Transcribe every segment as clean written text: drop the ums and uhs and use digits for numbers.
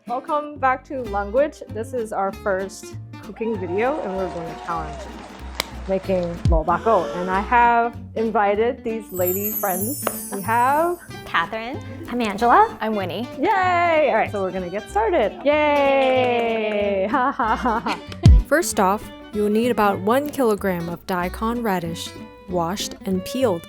Welcome back to Lunguage. This is our first cooking video and we're going to challenge making Lo Bak Go. And I have invited these lady friends. We have Catherine. I'm Angela. I'm Winnie. Yay! All right, so we're gonna get started. Yay! Ha ha ha ha. First off, you will need about 1 kilogram of Daikon Radish, washed and peeled.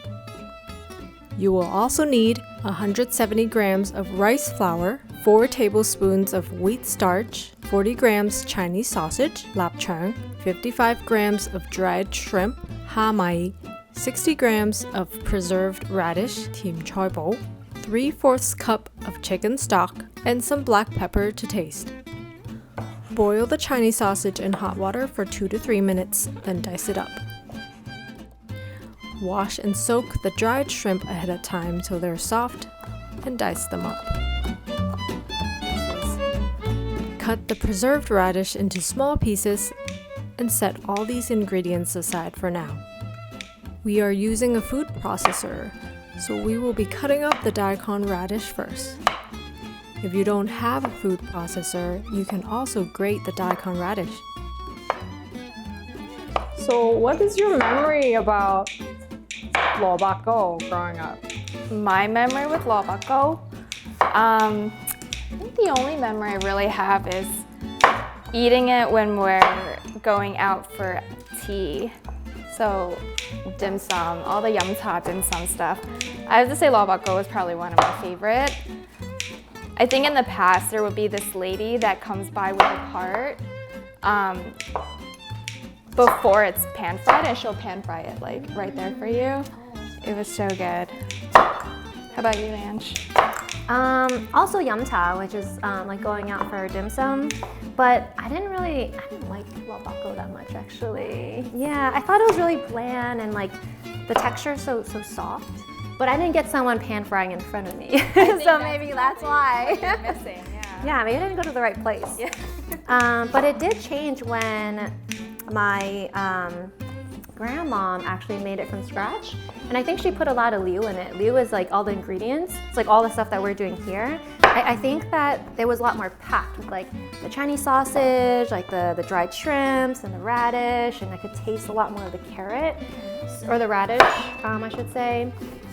You will also need 170 grams of rice flour, 4 tablespoons of wheat starch, 40 grams Chinese sausage, lapchang, 55 grams of dried shrimp, ha mai, 60 grams of preserved radish, tim choi bo, 3/4 cup of chicken stock, and some black pepper to taste. Boil the Chinese sausage in hot water for 2 to 3 minutes, then dice it up. Wash and soak the dried shrimp ahead of time till they're soft, and dice them up. Cut the preserved radish into small pieces and set all these ingredients aside for now. We are using a food processor, so we will be cutting up the Daikon radish first. If you don't have a food processor, you can also grate the Daikon radish. So what is your memory about Lo Bak Go growing up? My memory with Lo Bak Go, I think the only memory I really have is eating it when we're going out for tea. So dim sum, all the yum cha dim sum stuff. I have to say Lo Bak Go is probably one of my favorite. I think in the past there would be this lady that comes by with a cart before it's pan fried, and she'll pan fry it like right there for you. It was so good. How about you, Ange? Also yum cha, which is like going out for dim sum. But I didn't like Lo Bak Go that much actually. Yeah, I thought it was really bland and like the texture is so soft. But I didn't get someone pan frying in front of me. So maybe that's why. What you're missing, yeah. Yeah, maybe I didn't go to the right place. Yeah. But it did change when my grandmom actually made it from scratch. And I think she put a lot of liu in it. Liu is like all the ingredients. It's like all the stuff that we're doing here. I think that there was a lot more packed with like the Chinese sausage, like the dried shrimps and the radish, and I could taste a lot more of the carrot, or the radish, I should say.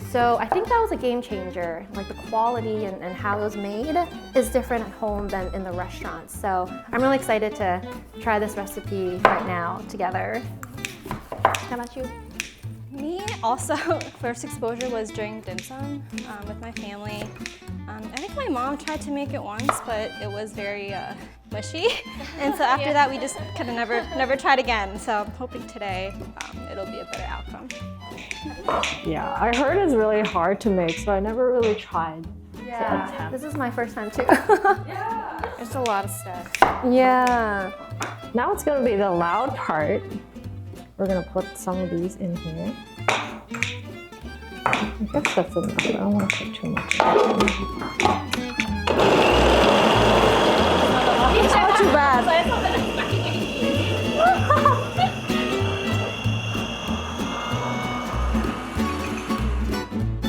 So I think that was a game changer. Like the quality and how it was made is different at home than in the restaurants. So I'm really excited to try this recipe right now together. How about you? Me also, first exposure was during dim sum with my family. I think my mom tried to make it once, but it was very mushy. And so after that, we just kind of never tried again. So I'm hoping today it'll be a better outcome. Yeah, I heard it's really hard to make, so I never really tried. Yeah, this is my first time too. Yeah. There's a lot of stuff. Yeah. Now it's gonna be the loud part. We're gonna put some of these in here. I guess that's enough. I don't want to put too much. It's not too bad.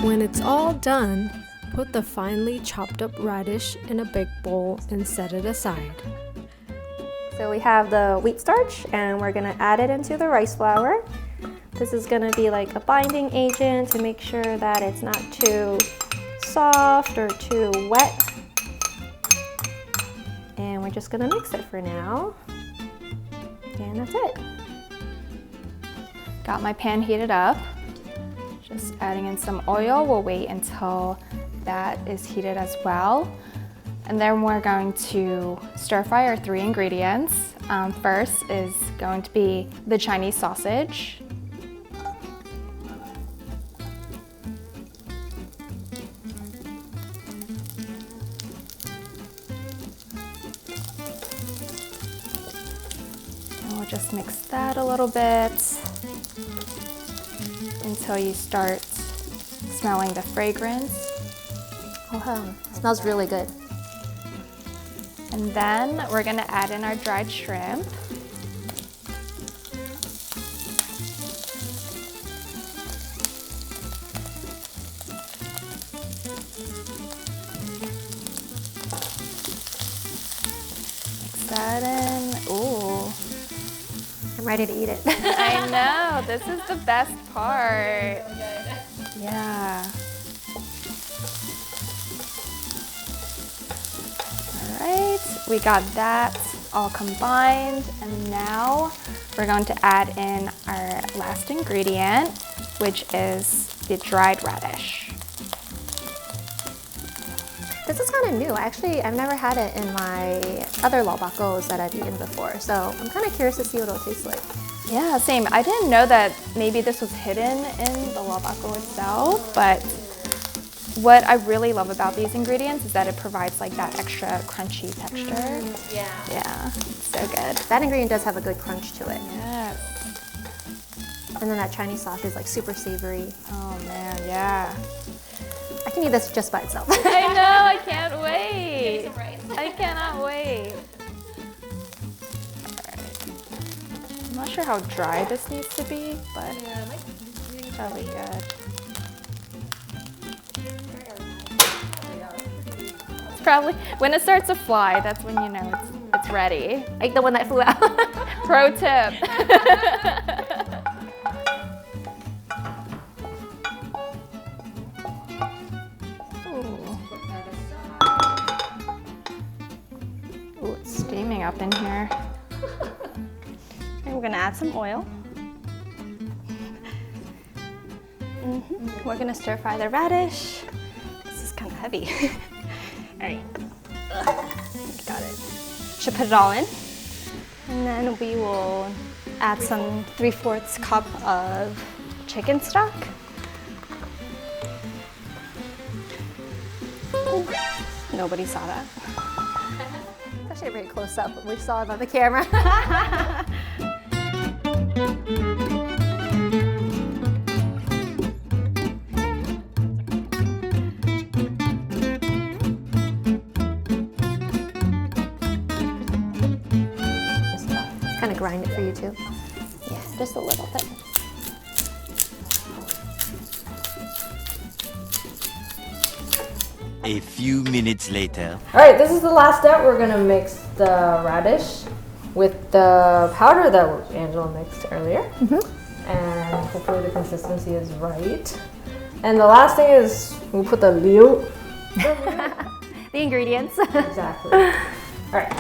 When it's all done, put the finely chopped up radish in a big bowl and set it aside. So we have the wheat starch and we're gonna add it into the rice flour. This is gonna be like a binding agent to make sure that it's not too soft or too wet. And we're just gonna mix it for now. And that's it. Got my pan heated up. Just adding in some oil. We'll wait until that is heated as well. And then we're going to stir fry our 3 ingredients. First is going to be the Chinese sausage. And we'll just mix that a little bit until you start smelling the fragrance. Oh, it smells really good. And then we're gonna add in our dried shrimp. ready to eat it. I know, this is the best part. Yeah. All right, we got that all combined, and now we're going to add in our last ingredient, which is the dried radish. This is kind of new. I've never had it in my other Lo Bak Gos that I've eaten before, so I'm kind of curious to see what it'll taste like. Yeah, same. I didn't know that maybe this was hidden in the Lo Bak Go itself, but what I really love about these ingredients is that it provides like that extra crunchy texture. Yeah, it's so good. That ingredient does have a good crunch to it. Yes. And then that Chinese sauce is like super savory. Oh man, yeah. I can eat this just by itself. I know, I can't wait. I cannot wait. I'm not sure how dry this needs to be, but that'll be good. It's probably, when it starts to fly, that's when you know it's ready. Like the one that flew out. Pro tip. Ooh, it's steaming up in here. And we're gonna add some oil. We're gonna stir fry the radish. This is kind of heavy. All right, got it. Should put it all in. And then we will add some 3/4 cup of chicken stock. Nobody saw that. It's actually very close up, but we saw it on the camera. Kind of grind it for you too. Yeah, just a little bit. A few minutes later. All right, this is the last step. We're gonna mix the radish with the powder that Angela mixed earlier. And hopefully the consistency is right. And the last thing is we'll put the liu. The ingredients. Exactly. All right,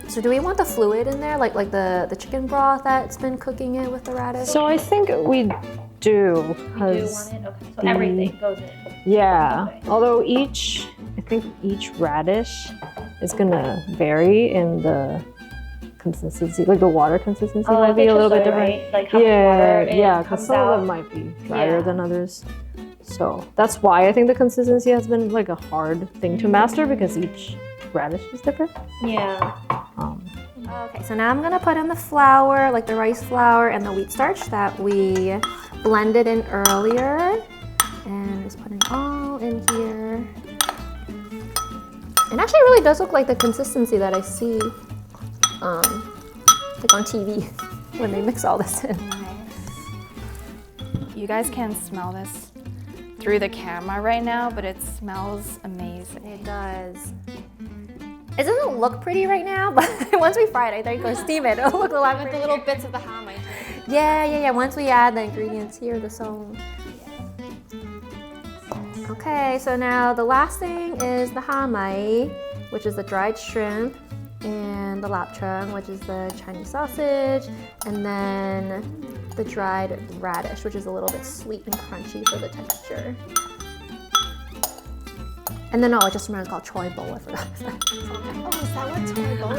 So do we want the fluid in there, like the chicken broth that's been cooking it with the radish? so I think we do. You do want it? Okay, so everything goes in. Yeah, Okay. although I think each radish is gonna vary in the consistency, like the water consistency might be a little bit different. Right? Like how much water it Yeah, because comes some of out. them might be drier Yeah. than others. So that's why I think the consistency has been like a hard thing to master because each radish is different. Yeah. Okay, so now I'm gonna put in the flour, like the rice flour and the wheat starch that we blended in earlier. And just putting all in here. It actually really does look like the consistency that I see like on TV when they mix all this in. You guys can't smell this through the camera right now, but it smells amazing. It does. It doesn't look pretty right now, but once we fry it, I think, or steam it, it'll look a lot With the prettier. little bits of the ham I do. Yeah. Once we add the ingredients here, the song. Okay, so now the last thing is the hamai, which is the dried shrimp, and the lapchung, which is the Chinese sausage, and then the dried radish, which is a little bit sweet and crunchy for the texture. And then, I just remembered it's called choy bowl, I forgot. Oh, is that what choy bowl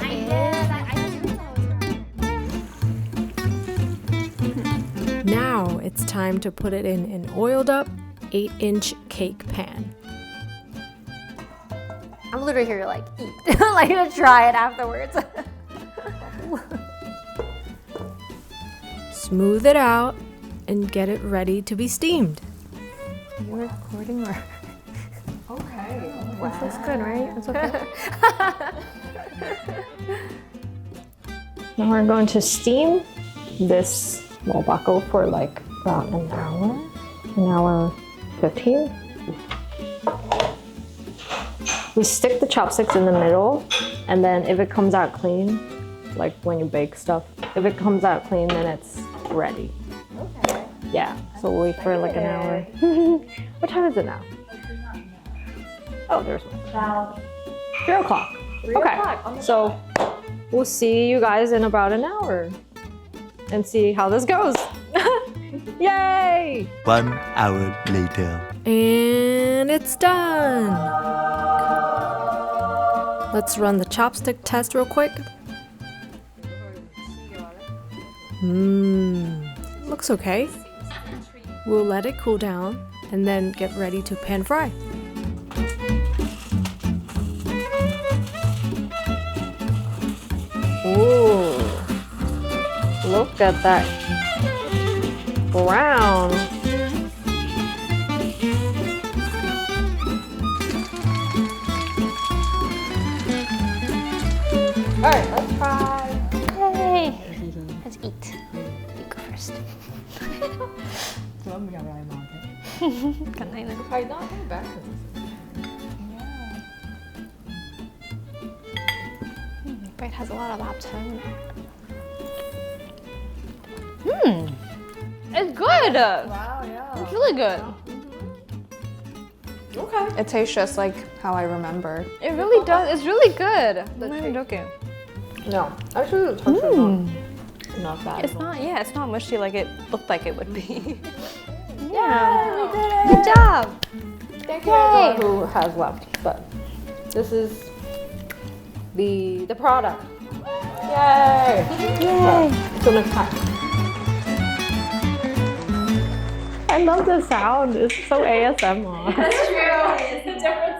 is? Now it's time to put it in an oiled up 8-inch cake pan. I'm literally here to like eat, like to try it afterwards. Smooth it out and get it ready to be steamed. Are you recording or? Okay. Wow. This looks good, right? It's okay. Now we're going to steam this Lo Bak Go for like about an hour 15. We stick the chopsticks in the middle, and then if it comes out clean, like when you bake stuff. If it comes out clean, then it's ready. Okay. Yeah, so we'll wait for like an hour. What time is it now? Oh, there's one. About 3 o'clock. 3 Okay, o'clock on the so we'll see you guys in about an hour and see how this goes. Yay! 1 hour later. And it's done! Let's run the chopstick test real quick. Looks okay. We'll let it cool down and then get ready to pan fry. Ooh, look at that brown. All right, let's try. Yay! Let's eat. You go first. Kanina. Bread has a lot of lobster. It's good. Wow, yeah. It's really good. It tastes just like how I remember. It really does. It's really good. I'm not even joking. No, actually, the texture is not bad. It's not. Yeah, it's not mushy like it looked like it would be. Yeah, we did it. Good job. Thank you everyone who has left, but this is the product. Yay! Yay. Until next time. I love the sound. It's so ASMR. That's true. It's a different